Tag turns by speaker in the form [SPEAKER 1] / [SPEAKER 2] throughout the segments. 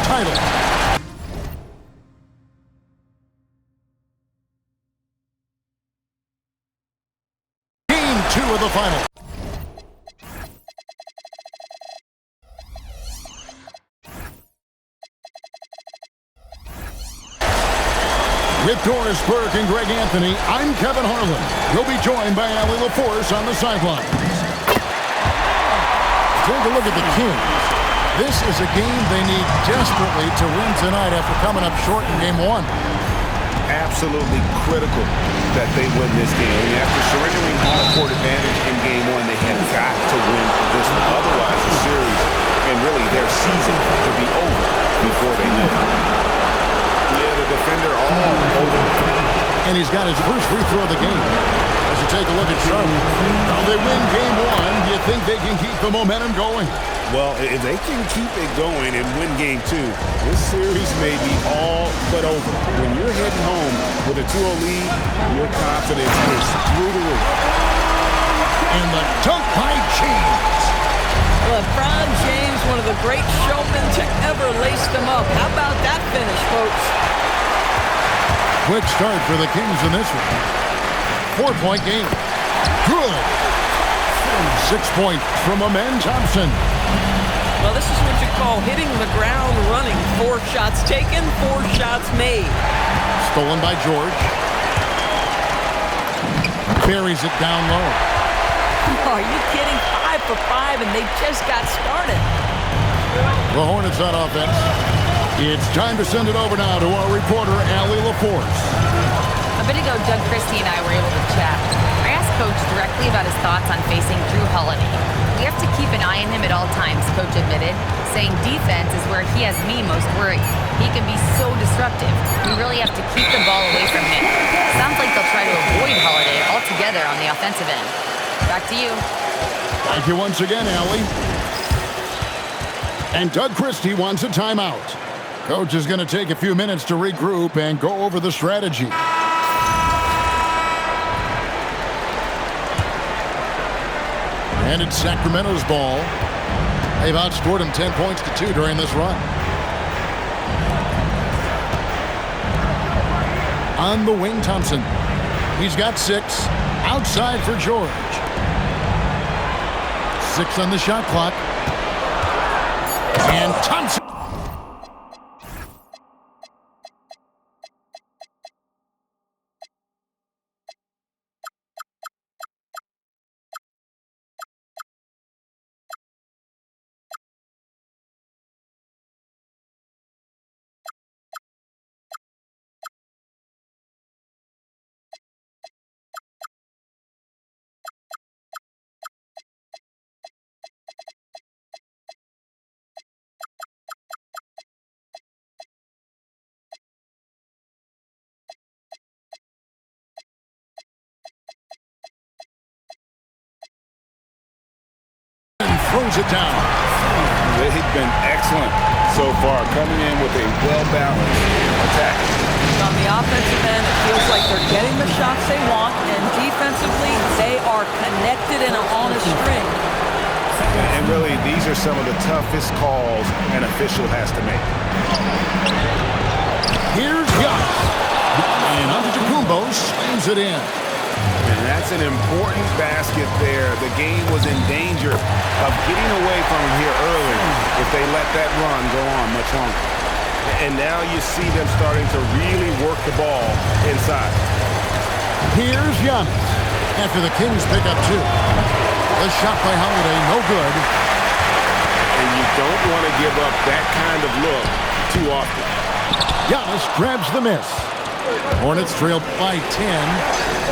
[SPEAKER 1] title. Game 2 of the final. With Doris Burke and Greg Anthony, I'm Kevin Harlan. You'll be joined by Allie LaForce on the sidelines. Take a look at the Kings. This is a game they need desperately to win tonight after coming up short in Game 1.
[SPEAKER 2] Absolutely critical that they win this game. After surrendering home court advantage in Game 1, they have got to win this one. Otherwise, the series and really their season could be over before they know it. Yeah, the defender all over.
[SPEAKER 1] And he's got his first free throw of the game. As you take a look at Charlotte, now they win Game 1. Do you think they can keep the momentum going?
[SPEAKER 2] Well, if they can keep it going and win Game 2, this series may be all but over. When you're heading home with a 2-0 lead, your confidence is through the roof.
[SPEAKER 1] And the dunk by James.
[SPEAKER 3] LeBron James, one of the great showmen to ever lace them up. How about that finish, folks?
[SPEAKER 1] Quick start for the Kings in this one. 4-point game. Good. 6 points from Amen Thompson.
[SPEAKER 3] Well, this is what you call hitting the ground running. 4 shots taken, 4 shots made.
[SPEAKER 1] Stolen by George. Buries it down low.
[SPEAKER 3] Are you kidding? 5 for 5, and they just got started.
[SPEAKER 1] The Hornets on offense. It's time to send it over now to our reporter, Allie LaForce.
[SPEAKER 4] A bit ago, Doug Christie and I were able to chat. I asked Coach directly about his thoughts on facing Drew Holiday. We have to keep an eye on him at all times, Coach admitted, saying defense is where he has me most worried. He can be so disruptive. We really have to keep the ball away from him. Sounds like they'll try to avoid Holiday altogether on the offensive end. Back to you.
[SPEAKER 1] Thank you once again, Allie. And Doug Christie wants a timeout. Coach is going to take a few minutes to regroup and go over the strategy. And it's Sacramento's ball. They've outscored him 10 points to 2 during this run. On the wing, Thompson. He's got 6. Outside for George. 6 on the shot clock. And Thompson. Throws it down.
[SPEAKER 2] They've been excellent so far, coming in with a well-balanced attack.
[SPEAKER 3] On the offensive end, it feels like they're getting the shots they want, and defensively, they are connected and on a string.
[SPEAKER 2] And really, these are some of the toughest calls an official has to make.
[SPEAKER 1] Here's Giannis. And Antetokounmpo slams it in.
[SPEAKER 2] And that's an important basket there. The game was in danger of getting away from him here early if they let that run go on much longer. And now you see them starting to really work the ball inside.
[SPEAKER 1] Here's Giannis. After the Kings pick up 2. The shot by Holiday, no good.
[SPEAKER 2] And you don't want to give up that kind of look too often.
[SPEAKER 1] Giannis grabs the miss. Hornets trail by 10.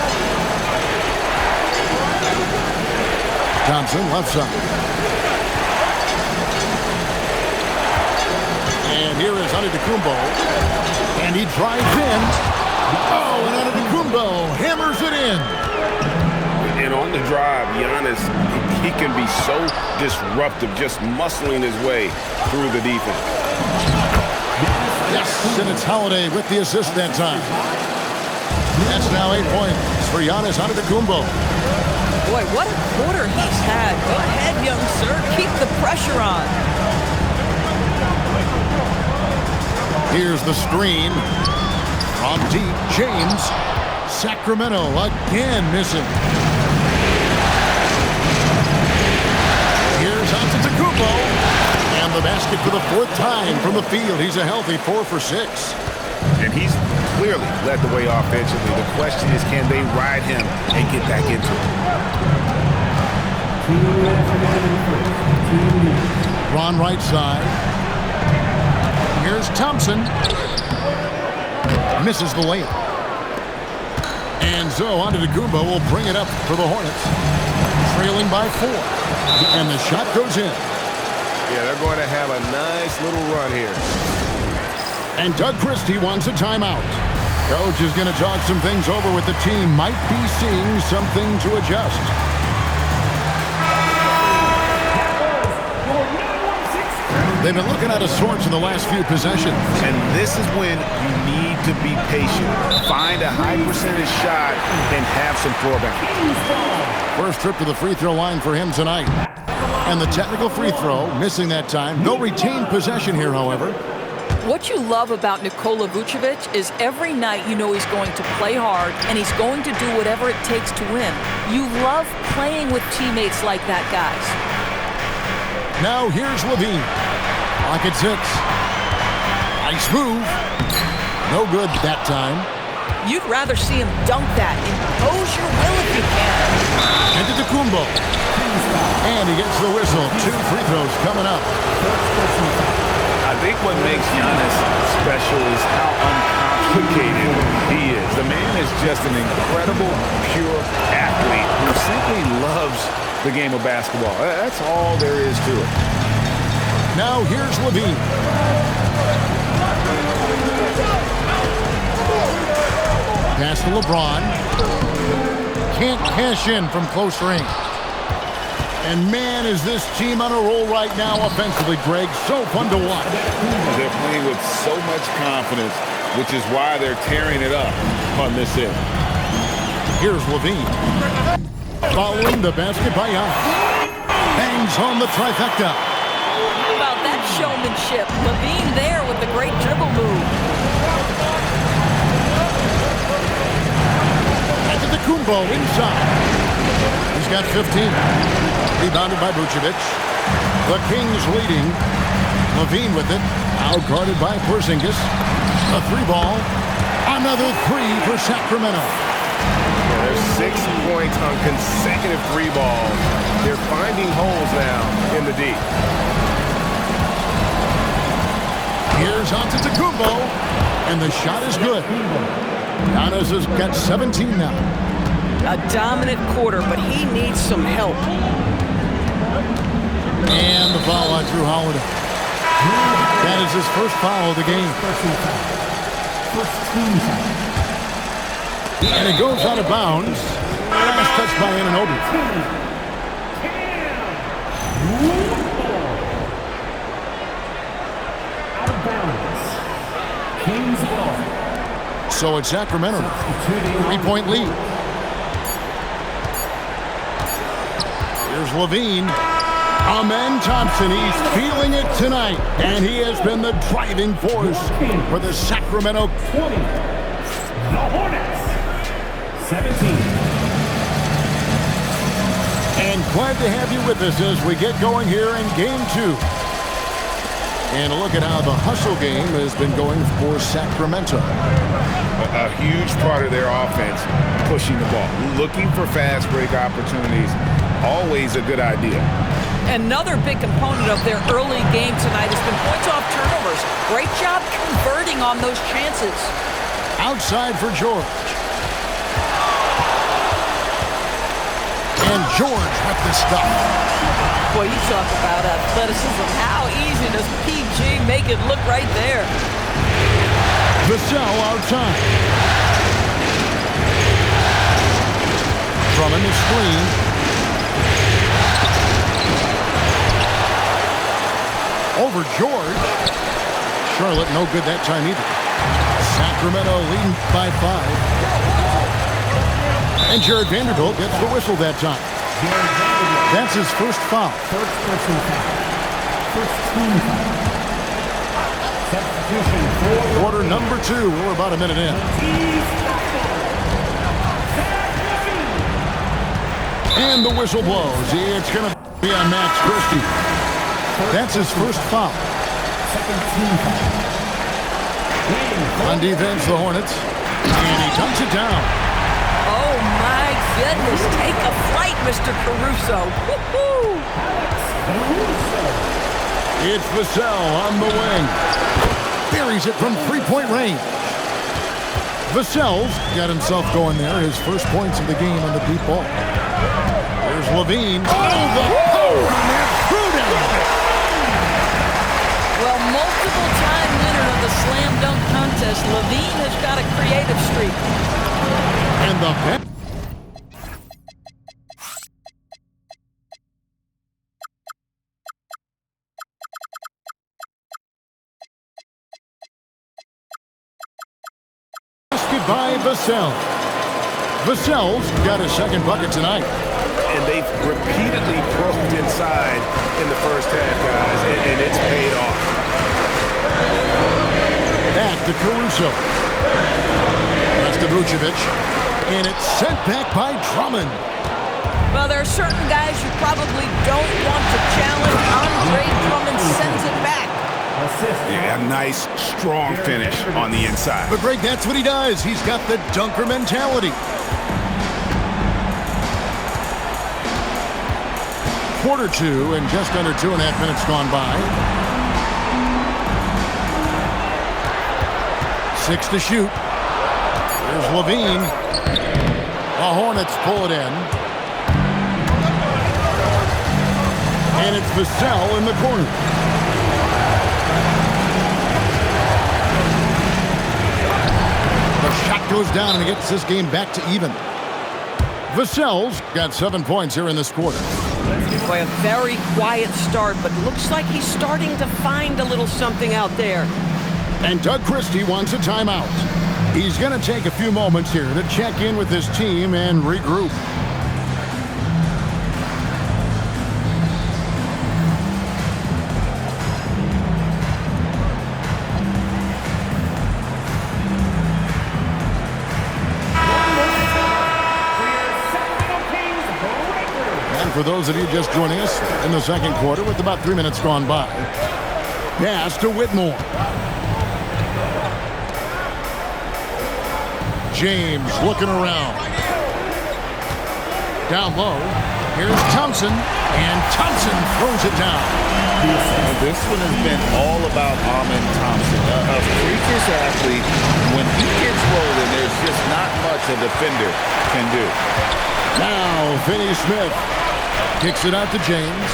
[SPEAKER 1] Thompson left side. And here is Antetokounmpo. And he drives in. Oh, and Antetokounmpo hammers it in.
[SPEAKER 2] And on the drive, Giannis, he can be so disruptive, just muscling his way through the defense.
[SPEAKER 1] Yes, and it's Holiday with the assist that time. That's now 8 points for Giannis Antetokounmpo.
[SPEAKER 3] Boy, what a quarter he's had. Go ahead, young sir. Keep the pressure on.
[SPEAKER 1] Here's the screen. From deep, James. Sacramento again missing. Here's Antetokounmpo. And the basket for the fourth time from the field. He's a healthy 4 for 6.
[SPEAKER 2] And he's clearly led the way offensively. The question is, can they ride him and get back into it?
[SPEAKER 1] Ron right side. Here's Thompson. Misses the layup. And so Antetokounmpo will bring it up for the Hornets. Trailing by 4. And the shot goes in.
[SPEAKER 2] Yeah, they're going to have a nice little run here.
[SPEAKER 1] And Doug Christie wants a timeout. Coach is going to talk some things over with the team. Might be seeing something to adjust. They've been looking at a sorts in the last few possessions.
[SPEAKER 2] And this is when you need to be patient. Find a high percentage shot and have some throwback.
[SPEAKER 1] First trip to the free throw line for him tonight. And the technical free throw, missing that time. They'll retain possession here, however.
[SPEAKER 3] What you love about Nikola Vucevic is every night you know he's going to play hard and he's going to do whatever it takes to win. You love playing with teammates like that, guys.
[SPEAKER 1] Now here's Levine. Pocket 6. Nice move. No good that time.
[SPEAKER 3] You'd rather see him dunk that. Impose your will if you can.
[SPEAKER 1] Antetokounmpo. And he gets the whistle. 2 free throws coming up.
[SPEAKER 2] I think what makes Giannis special is how uncomplicated he is. The man is just an incredible, pure athlete who simply loves the game of basketball. That's all there is to it.
[SPEAKER 1] Now here's Levine. Pass to LeBron. Can't cash in from close range. And man, is this team on a roll right now offensively, Greg. So fun to watch.
[SPEAKER 2] They're playing with so much confidence, which is why they're tearing it up on this end.
[SPEAKER 1] Here's Levine. Following the basket by Giannis. Bangs on the trifecta.
[SPEAKER 3] How about that showmanship? Levine there with the great dribble move.
[SPEAKER 1] Antetokounmpo inside. He's got 15. Rebounded by Vucevic. The Kings leading. Levine with it. Now guarded by Porzingis. A 3-ball. Another 3 for Sacramento.
[SPEAKER 2] Yeah, there's 6 points on consecutive 3 balls. They're finding holes now in the D.
[SPEAKER 1] Here's Antetokounmpo. And the shot is good. Giannis has got 17 now.
[SPEAKER 3] A dominant quarter, but he needs some help.
[SPEAKER 1] And the foul on Drew Holiday. That is his first foul of the game. And it goes out of bounds. Last touch by Anunoby.
[SPEAKER 5] Out of bounds. Kings ball.
[SPEAKER 1] So it's Sacramento. 3-point lead. Here's Levine. Amen Thompson, he's feeling it tonight. And he has been the driving force for the Sacramento.
[SPEAKER 5] 20. The Hornets. 17.
[SPEAKER 1] And glad to have you with us as we get going here in Game 2. And a look at how the hustle game has been going for Sacramento.
[SPEAKER 2] A huge part of their offense, pushing the ball, looking for fast break opportunities. Always a good idea.
[SPEAKER 3] Another big component of their early game tonight has been points off turnovers. Great job converting on those chances.
[SPEAKER 1] Outside for George. And George with the stuff.
[SPEAKER 3] Boy, you talk about athleticism. How easy does PG make it look right there?
[SPEAKER 1] Vassell outside. From in the screen. Over George. Charlotte no good that time either. Sacramento leading by 5. And Jared Vanderbilt gets the whistle that time. That's his first foul.
[SPEAKER 5] First personal foul. First team foul. Substitution for
[SPEAKER 1] Quarter number 2. We're about a minute in. And the whistle blows. It's going to be on Max Christie. That's his first foul.
[SPEAKER 5] second team foul.
[SPEAKER 1] On defense, the Hornets. And he dunks it down.
[SPEAKER 3] Oh, my goodness. Take a flight, Mr. Caruso. Woo-hoo!
[SPEAKER 1] It's Vassell on the wing. Buries it from three-point range. Vassell's got himself going there. His first points of the game on the deep ball. There's Levine. Oh, the power on that throw-down.
[SPEAKER 3] Well, multiple-time winner of the slam dunk contest, Levine has got a creative streak.
[SPEAKER 1] And the back. By Vassell. Vassell's got his second bucket tonight.
[SPEAKER 2] And they've repeatedly probed inside in the first half, guys, and it's paid off.
[SPEAKER 1] Back to Caruso. That's to Vucevic. And it's sent back by Drummond.
[SPEAKER 3] Well, there are certain guys you probably don't want to challenge. Andre Drummond sends it back.
[SPEAKER 2] Yeah, a nice, strong finish on the inside.
[SPEAKER 1] But Greg, that's what he does. He's got the dunker mentality. Quarter 2 and just under 2.5 minutes gone by. 6 to shoot. There's Levine. The Hornets pull it in. And it's Vassell in the corner. Shot goes down and it gets this game back to even. Vassell's got 7 points here in this quarter.
[SPEAKER 6] Boy, a very quiet start, but looks like he's starting to find a little something out there.
[SPEAKER 1] And Doug Christie wants a timeout. He's going to take a few moments here to check in with his team and regroup. For those of you just joining us in the second quarter with about 3 minutes gone by. Pass to Whitmore. James looking around. Down low. Here's Thompson. And Thompson throws it down.
[SPEAKER 7] This one has been all about Amen Thompson. A freakish athlete. When he gets rolling, there's just not much a defender can do.
[SPEAKER 1] Now, Finney Smith. Kicks it out to James.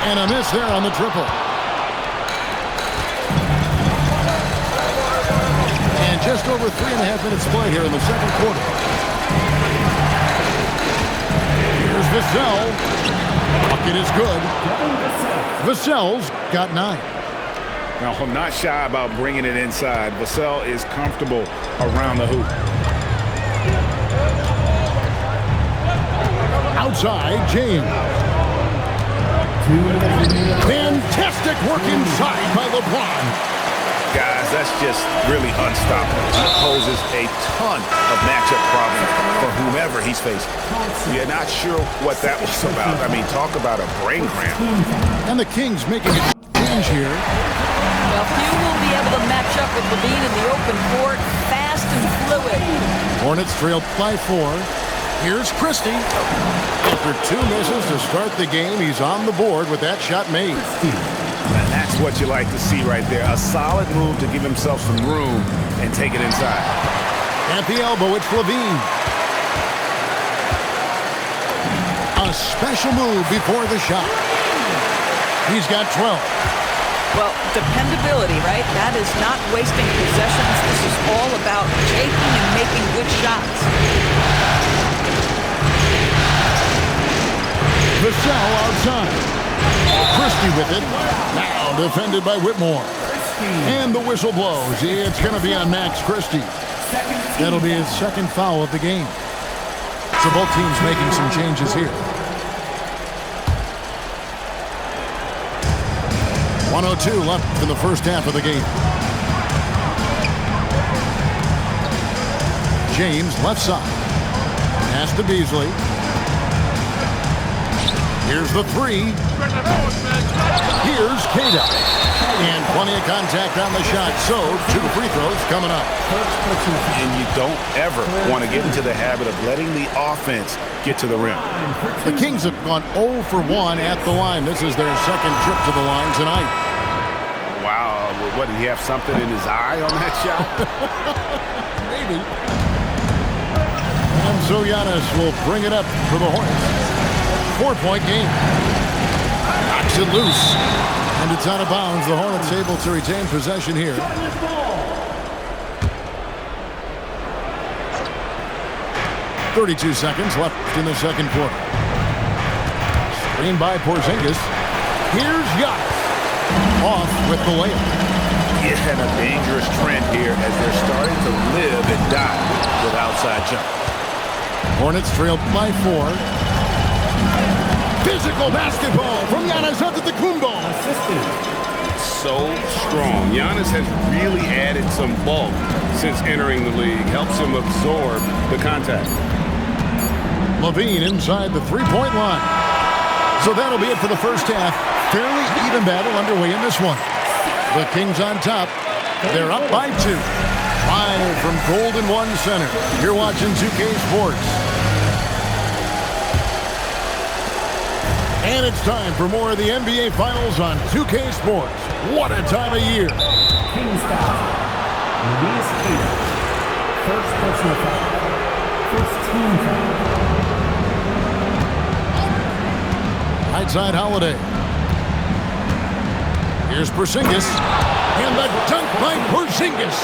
[SPEAKER 1] And a miss there on the triple. And just over 3.5 minutes play here in the second quarter. Here's Vassell. Bucket is good. Vassell's got 9.
[SPEAKER 2] Now, I'm not shy about bringing it inside. Vassell is comfortable around the hoop. Outside, James.
[SPEAKER 1] Fantastic work inside by LeBron.
[SPEAKER 2] Guys, that's just really unstoppable. He poses a ton of matchup problems for whomever he's facing. You're not sure what that was about. I mean, talk about a brain cramp.
[SPEAKER 1] And the Kings making a change here.
[SPEAKER 3] Well, few will be able to match up with Levine in the open court. Fast and fluid.
[SPEAKER 1] Hornets trail by 4. Here's Christie. After 2 misses to start the game, he's on the board with that shot made.
[SPEAKER 2] And that's what you like to see right there. A solid move to give himself some room and take it inside.
[SPEAKER 1] At the elbow, it's Levine. A special move before the shot. He's got 12.
[SPEAKER 3] Well, dependability, right? That is not wasting possessions. This is all about taking and making good shots.
[SPEAKER 1] Vassell outside. Christie with it. Now defended by Whitmore. And the whistle blows. It's going to be on Max Christie. That'll be his second foul of the game. So both teams making some changes here. 1:02 left in the first half of the game. James left side. Pass to Beasley. Here's the three. Here's Cada. And plenty of contact on the shot. So 2 free throws coming up.
[SPEAKER 2] And you don't ever want to get into the habit of letting the offense get to the rim.
[SPEAKER 1] The Kings have gone 0 for 1 at the line. This is their second trip to the line tonight.
[SPEAKER 2] Wow. What, did he have something in his eye on that shot?
[SPEAKER 1] Maybe. And so Giannis will bring it up for the Hornets. 4-point game. Knocks it loose. And it's out of bounds. The Hornets able to retain possession here. .32 seconds left in the second quarter. Screen by Porzingis. Here's Giannis. Off with the layup.
[SPEAKER 2] It had a dangerous trend here as they're starting to live and die with outside jump.
[SPEAKER 1] Hornets trailed by 4. Physical basketball from Giannis Antetokounmpo.
[SPEAKER 2] So strong. Giannis has really added some bulk since entering the league. Helps him absorb the contact.
[SPEAKER 1] Levine inside the three-point line. So that'll be it for the first half. Fairly even battle underway in this one. The Kings on top. They're up by 2. Live from Golden One Center. You're watching 2K Sports. And it's time for more of the NBA Finals on 2K Sports. What a time of year.
[SPEAKER 5] Kings foul. Luis Cada. First personal foul. First team foul.
[SPEAKER 1] Right side Holiday. Here's Porzingis. And the dunk by Porzingis.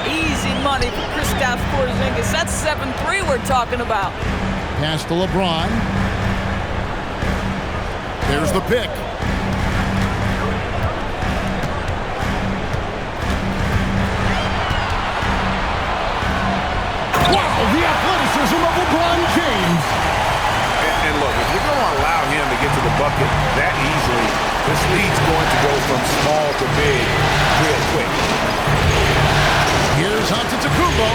[SPEAKER 3] Easy money for Kristaps Porzingis. That's 7-3 we're talking about.
[SPEAKER 1] Pass to LeBron. There's the pick. Wow, the athleticism of LeBron James.
[SPEAKER 2] And look, if you're going to allow him to get to the bucket that easily, this lead's going to go from small to big real quick.
[SPEAKER 1] Here's Antetokounmpo.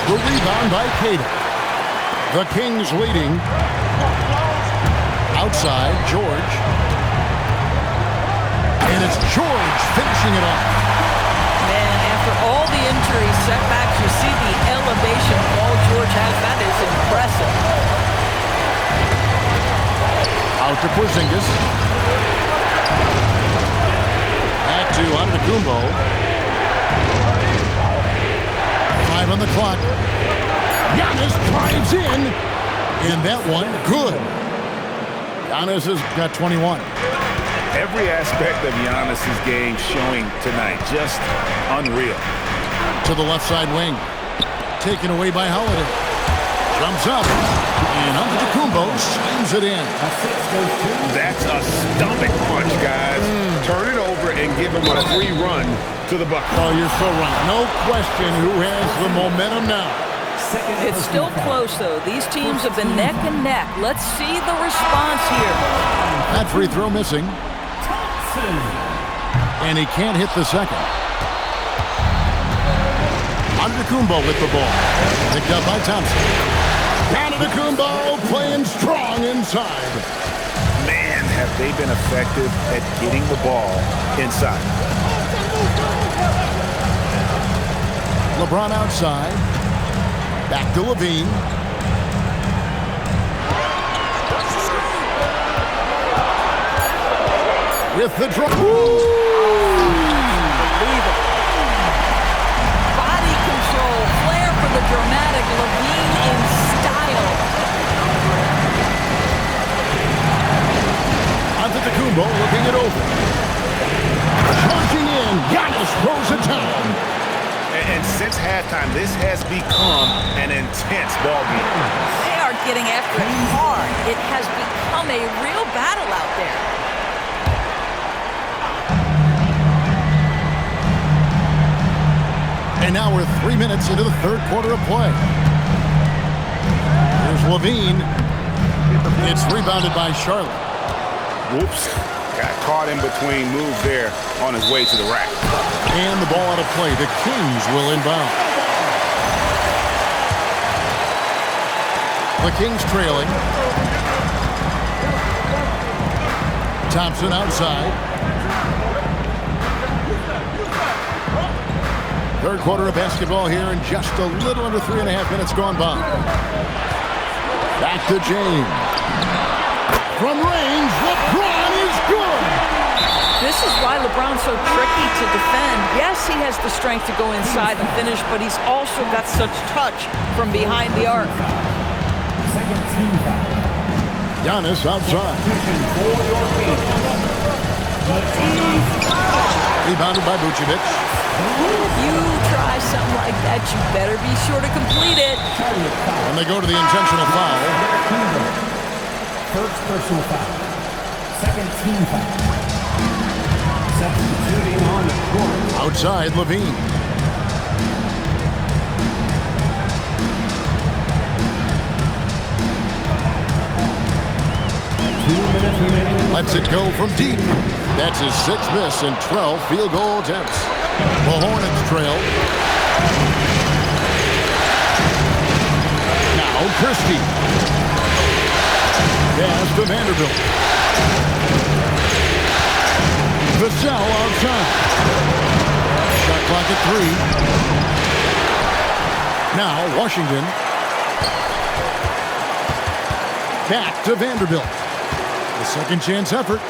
[SPEAKER 1] The rebound by Cada. The Kings leading. Outside, George. And it's George finishing it off.
[SPEAKER 3] Man, after all the injury setbacks, you see the elevation Paul George has. That is impressive.
[SPEAKER 1] Out to Porzingis. Back to Antetokounmpo. 5 on the clock. Giannis drives in. And that one, good. Giannis has got 21.
[SPEAKER 2] Every aspect of Giannis' game showing tonight, just unreal.
[SPEAKER 1] To the left side wing. Taken away by Holiday. Jumps up. And Antetokounmpo slams it in.
[SPEAKER 2] That's a stomach punch, guys. Turn it over and give him a free run to the bucket.
[SPEAKER 1] Oh, you're so right. No question who has the momentum now.
[SPEAKER 3] It's still close, though. These teams have been neck and neck. Let's see the response here.
[SPEAKER 1] That free throw missing. And he can't hit the second. Antetokounmpo with the ball. Picked up by Thompson. Antetokounmpo playing strong inside.
[SPEAKER 2] Man, have they been effective at getting the ball inside.
[SPEAKER 1] LeBron outside. Back to Levine. With the draw.
[SPEAKER 3] Body control, flair for the dramatic. Levine in style.
[SPEAKER 1] Antetokounmpo looking it over. Charging in. Giannis throws it down.
[SPEAKER 2] And since halftime, this has become an intense ball game.
[SPEAKER 3] They are getting after it hard. It has become a real battle out there.
[SPEAKER 1] And now we're 3 minutes into the third quarter of play. Here's Levine. It's rebounded by Charlotte.
[SPEAKER 2] Whoops. Got caught in between moves there on his way to the rack.
[SPEAKER 1] And the ball out of play. The Kings will inbound. The Kings trailing. Thompson outside. Third quarter of basketball here, and just a little under 3.5 minutes gone by. Back to James. From range, LeBron is good.
[SPEAKER 3] This is why LeBron's so tricky to defend. Yes, he has the strength to go inside and finish, but he's also got such touch from behind the arc.
[SPEAKER 5] Second team foul.
[SPEAKER 1] Giannis outside. Rebounded by Vucevic.
[SPEAKER 3] If you try something like that, you better be sure to complete it.
[SPEAKER 1] And they go to the intentional foul.
[SPEAKER 5] First personal foul. Second team foul. Substituting on the court.
[SPEAKER 1] Outside, Levine. Lets it go from deep. That's his 6th miss and 12 field goal attempts. The Hornets trail. Now Christie. Pass to Vanderbilt. Vassell outside. Shot clock at 3. Now Washington. Back to Vanderbilt. A second chance effort.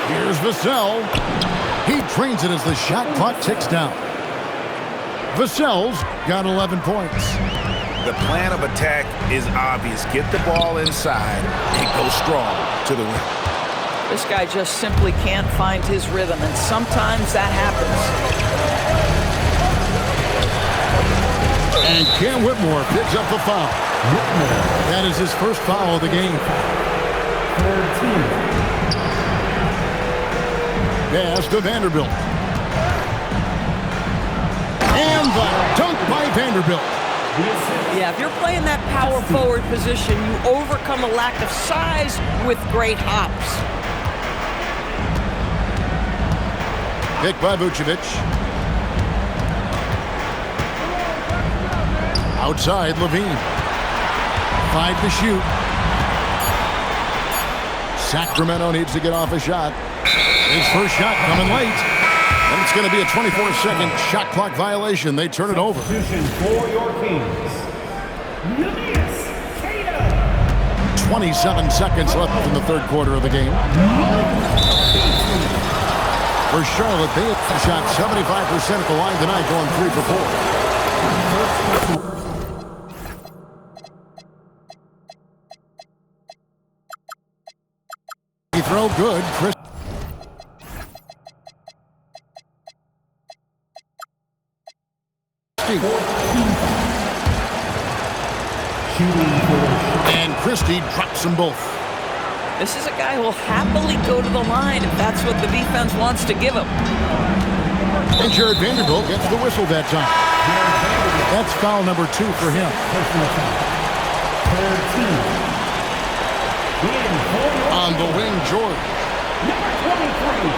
[SPEAKER 1] Here's Vassell. He drains it as the shot clock ticks down. Vassell's got 11 points.
[SPEAKER 2] The plan of attack is obvious. Get the ball inside and go strong to the rim.
[SPEAKER 3] This guy just simply can't find his rhythm, and sometimes that happens.
[SPEAKER 1] And Cam Whitmore picks up the foul. That is his first foul of the game.
[SPEAKER 5] Third team.
[SPEAKER 1] Pass to Vanderbilt. And the dunk by Vanderbilt.
[SPEAKER 6] Yeah, if you're playing that power forward position, you overcome a lack of size with great hops.
[SPEAKER 1] Pick by Vucevic. Outside, Levine. 5 to shoot. Sacramento needs to get off a shot. His first shot coming late. And it's going to be a 24-second shot clock violation. They turn it over.
[SPEAKER 5] Substitution for your Kings. Julius Cato.
[SPEAKER 1] 27 seconds left in the third quarter of the game. For Charlotte, they have shot 75% at the line tonight, going 3 for 4. Throw good. Chris. And Christie drops them both.
[SPEAKER 3] This is a guy who will happily go to the line if that's what the defense wants to give him.
[SPEAKER 1] And Jared Vanderbilt gets the whistle that time. That's foul number 2 for him.
[SPEAKER 5] Third team.
[SPEAKER 1] On the wing, George.
[SPEAKER 5] Number 23.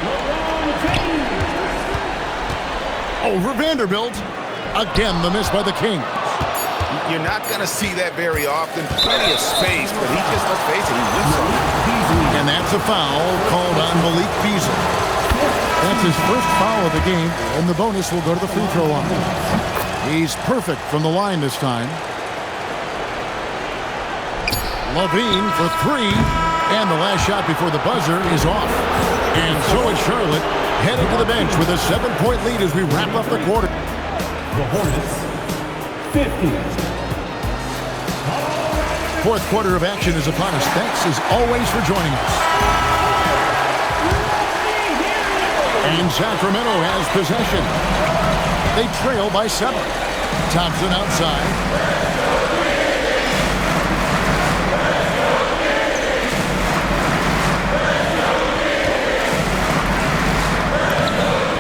[SPEAKER 5] LeBron James.
[SPEAKER 1] Over Vanderbilt. Again, the miss by the Kings.
[SPEAKER 2] You're not going to see that very often. Plenty of space, but he just, let's face it, he whips on it.
[SPEAKER 1] And that's a foul called on Malik Beasley. That's his first foul of the game, and the bonus will go to the free throw line. He's perfect from the line this time. Levine for 3, and the last shot before the buzzer is off. And so is Charlotte, heading to the bench with a 7-point lead as we wrap up the quarter.
[SPEAKER 5] The Hornets. 50.
[SPEAKER 1] Fourth quarter of action is upon us. Thanks as always for joining us. And Sacramento has possession. They trail by 7. Thompson outside.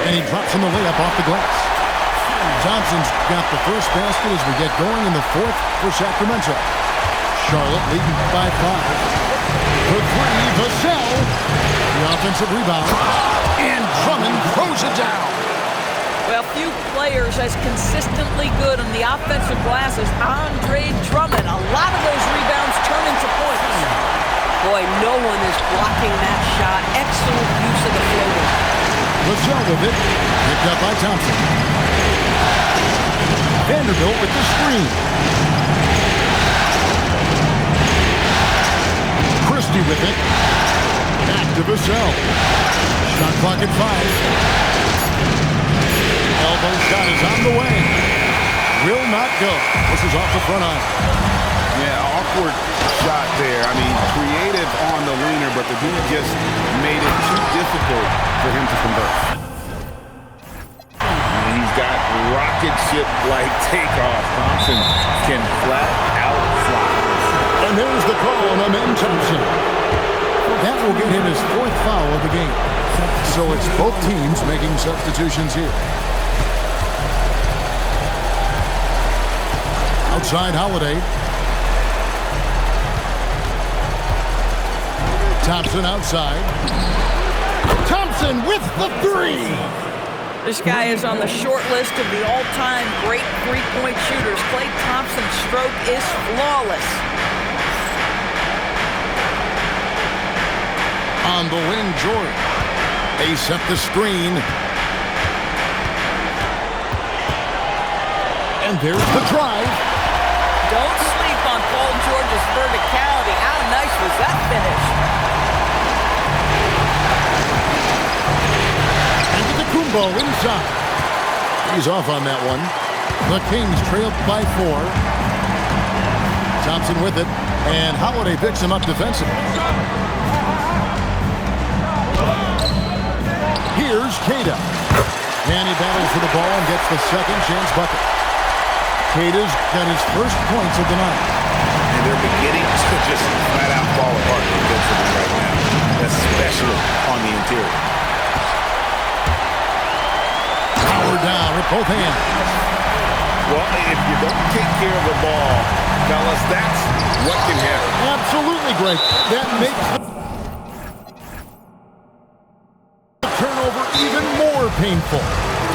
[SPEAKER 1] And he drops on the layup off the glass. Thompson's got the first basket as we get going in the fourth for Sacramento. Charlotte leading by 5. For three, Vassell. The offensive rebound. And Drummond throws it down.
[SPEAKER 3] Well, few players as consistently good on the offensive glass as Andre Drummond. A lot of those rebounds turn into points.
[SPEAKER 6] Boy, no one is blocking that shot. Excellent use of the floater.
[SPEAKER 1] Vassell with it. Picked up by Thompson. Vanderbilt with the screen. Christie with it. Back to Vassell. Shot clock at 5. Elbow shot is on the way. Will not go. This is off the front eye.
[SPEAKER 2] Yeah, awkward shot there. I mean, creative on the wiener, but the dude just made it too difficult for him to convert.
[SPEAKER 7] And he's got rocket ship-like takeoff. Thompson can flat out fly.
[SPEAKER 1] And there's the call on Amen Thompson. That will get him his 4th foul of the game. So it's both teams making substitutions here. Outside Holiday. Thompson outside. Thompson with the 3.
[SPEAKER 3] This guy is on the short list of the all-time great three-point shooters. Klay Thompson's stroke is flawless.
[SPEAKER 1] On the wing, George. They set the screen. And there's the drive.
[SPEAKER 3] Don't sleep on Paul George's verticality. How nice was that finish?
[SPEAKER 1] Kumbo inside. He's off on that one. The Kings trailed by 4. Thompson with it. And Holiday picks him up defensively. Here's Queta. And he battles for the ball and gets the second chance bucket. Queta's got his first points of the night.
[SPEAKER 2] And they're beginning to just flat out fall apart defensively right now, especially on the interior.
[SPEAKER 1] Down with both hands.
[SPEAKER 2] Well, if you don't take care of the ball, fellas, that's what can happen.
[SPEAKER 1] Absolutely great. That makes the turnover even more painful.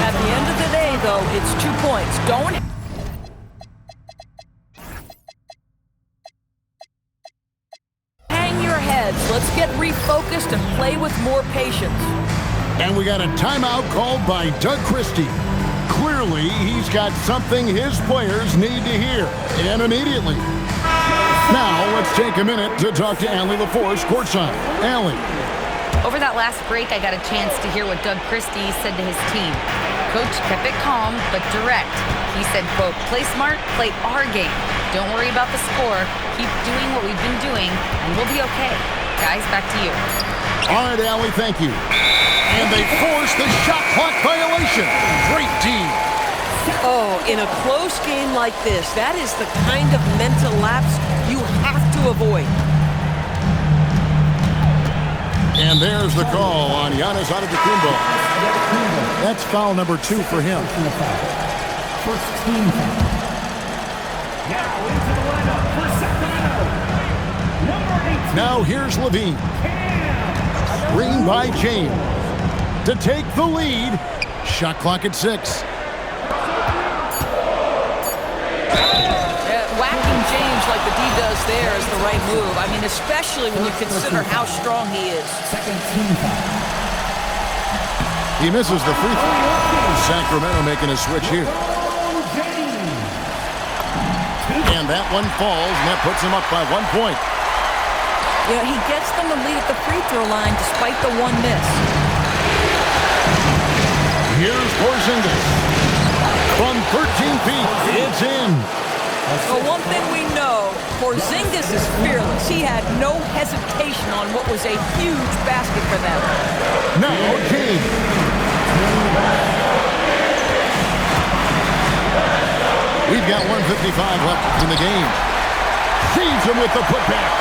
[SPEAKER 3] At the end of the day, though, it's 2 points. Don't hang your heads. Let's get refocused and play with more patience.
[SPEAKER 1] And we got a timeout called by Doug Christie. Clearly, he's got something his players need to hear, and immediately. Now, let's take a minute to talk to Allie LaForce courtside. Allie.
[SPEAKER 4] Over that last break, I got a chance to hear what Doug Christie said to his team. Coach kept it calm, but direct. He said, quote, play smart, play our game. Don't worry about the score. Keep doing what we've been doing, and we'll be okay. Guys, back to you.
[SPEAKER 1] All right, Allie, thank you. And they force the shot clock violation. Great D.
[SPEAKER 6] Oh, in a close game like this, that is the kind of mental lapse you have to avoid.
[SPEAKER 1] And there's the call on Giannis Antetokounmpo. That's foul number 2 for him.
[SPEAKER 5] First team foul. Now into the lineup for Sacramento. Number 18.
[SPEAKER 1] Now here's Levine. Screen by James. To take the lead. Shot clock at 6.
[SPEAKER 3] Whacking James like the D does there is the right move. I mean, especially when you consider how strong he is.
[SPEAKER 5] Second team foul.
[SPEAKER 1] He misses the free throw. Sacramento making a switch here. And that one falls, and that puts him up by 1 point.
[SPEAKER 3] You know, he gets them the lead at the free throw line despite the one miss.
[SPEAKER 1] Here's Porzingis. From 13 feet, it's in.
[SPEAKER 3] Well, one thing we know, Porzingis is fearless. He had no hesitation on what was a huge basket for them.
[SPEAKER 1] Now James. We've got 1:55 left in the game. Sees him with the putback.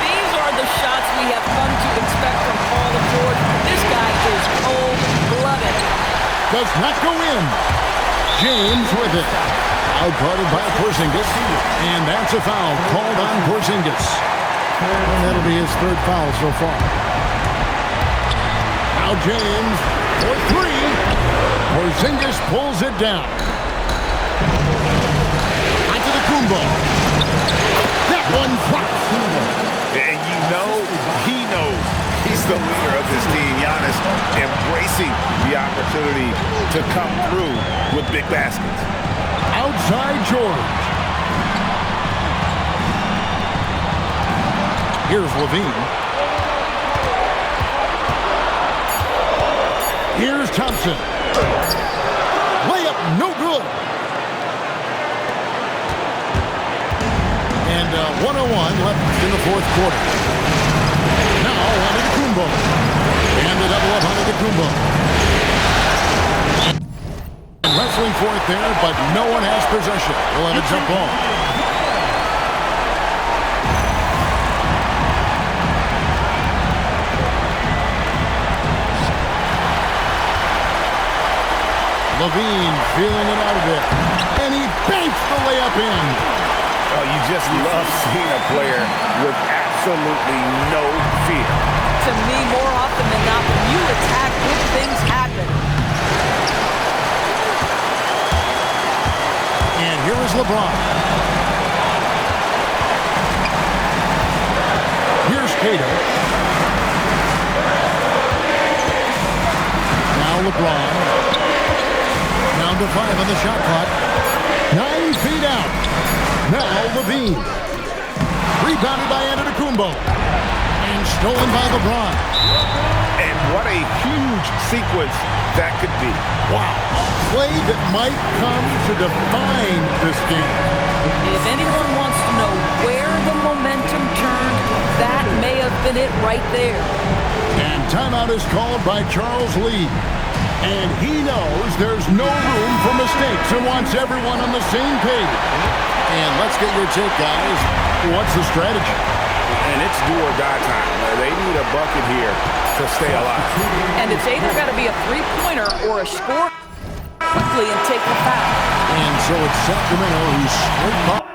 [SPEAKER 3] These are the shots we have come to expect from Paul George. This guy is cold-blooded.
[SPEAKER 1] Does not go in. James with it. Outguarded by Porzingis. And that's a foul called on Porzingis. And that'll be his third foul so far. Now James for three. Porzingis pulls it down. Onto the Kumbo. That one drops.
[SPEAKER 2] And you know, he knows he's the leader of this team. Giannis embracing the opportunity to come through with big baskets.
[SPEAKER 1] Outside George. Here's Levine. Here's Thompson. Layup, no good. And 1:01 left in the fourth quarter. Now Antetokounmpo. And the double up Antetokounmpo. Wrestling for it there, but no one has possession. We'll have a jump ball. Levine feeling it out of it. And he banks the layup in.
[SPEAKER 2] Oh, you just love seeing a player with absolutely no fear.
[SPEAKER 3] To me, more often than not, when you attack, good things happen.
[SPEAKER 1] And here is LeBron. Here's Cato. Now LeBron. Down to 5 on the shot clock. 9 feet out. Now Levine. Rebounded by Antetokounmpo. And stolen by LeBron.
[SPEAKER 2] And what a huge sequence that could be.
[SPEAKER 1] Wow. A play that might come to define this game.
[SPEAKER 3] If anyone wants to know where the momentum turned, that may have been it right there.
[SPEAKER 1] And timeout is called by Charles Lee. And he knows there's no room for mistakes and wants everyone on the same page. And let's get your take, guys. What's the strategy?
[SPEAKER 2] And it's do or die time. They need a bucket here to stay alive.
[SPEAKER 3] And it's either got to be a three-pointer or a score quickly and take the foul.
[SPEAKER 1] And so it's Sacramento who's straight up.